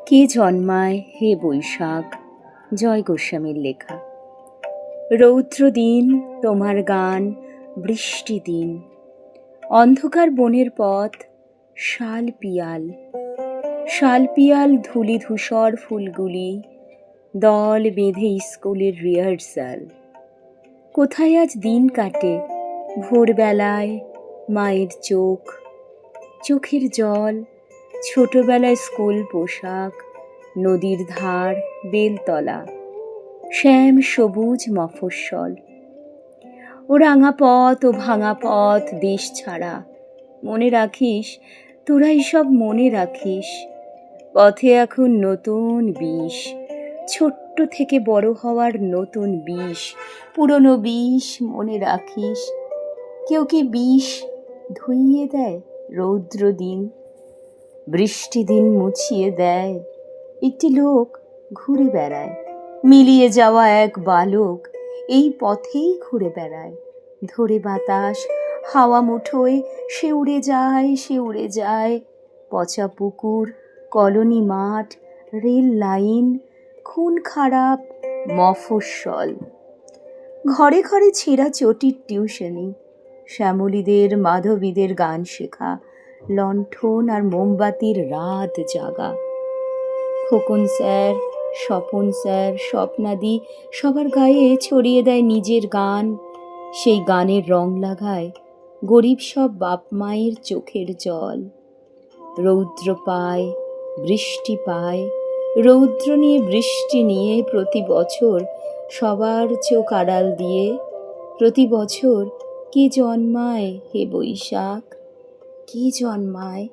কে জন্মায় হে বৈশাখ, জয় গোস্বামীর লেখা। রৌদ্র দিন তোমার গান, বৃষ্টি দিন, অন্ধকার বনের পথ, শাল পিয়াল, শাল পিয়াল ধূলি ধূসর ফুলগুলি, দল বেঁধে স্কুলের রিহার্সাল। কোথায় আজ দিন কাটে ভোরবেলায় মায়ের চোখ, চোখের জল, ছোটবেলায় স্কুল পোশাক, নদীর ধার, বেলতলা, শ্যাম সবুজ মফস্বল। ও রাঙা পথ ও ভাঙা পথ দেশ ছাড়া, মনে রাখিস, তোরা সব মনে রাখিস। পথে এখন নতুন বিষ, ছোট্ট থেকে বড় হওয়ার নতুন বিষ, পুরনো বিষ মনে রাখিস। কেউ কি বিষ ধুইয়ে দেয় রৌদ্র দিন, বৃষ্টি দিন মুছিয়ে দেয়? একটি লোক ঘুরে বেড়ায়, মিলিয়ে যাওয়া এক বালক এই পথেই ঘুরে বেড়ায়। ধরে বাতাস, হাওয়া মুঠোয় সে উড়ে যায়, সে উড়ে যায়। পচা পুকুর, কলোনি মাঠ, রেল লাইন, খুন খারাপ মফস্বল। ঘরে ঘরে ছেঁড়া চটির টিউশনি, শ্যামলীদের মাধবীদের গান শেখা, লণ্ঠন আর মোমবাতির রাত জাগা। খোকন স্যার, স্বপন স্যার, স্বপ্নাদি সবার গায়ে ছড়িয়ে দেয় নিজের গান। সেই গানের রং লাগায় গরিব সব বাপ মায়ের চোখের জল। রৌদ্র পায়, বৃষ্টি পায়, রৌদ্র নিয়ে বৃষ্টি নিয়ে প্রতি বছর সবার চোখ আড়াল দিয়ে, প্রতি বছর কে জন্মায় হে বৈশাখ, কে জন্মায়?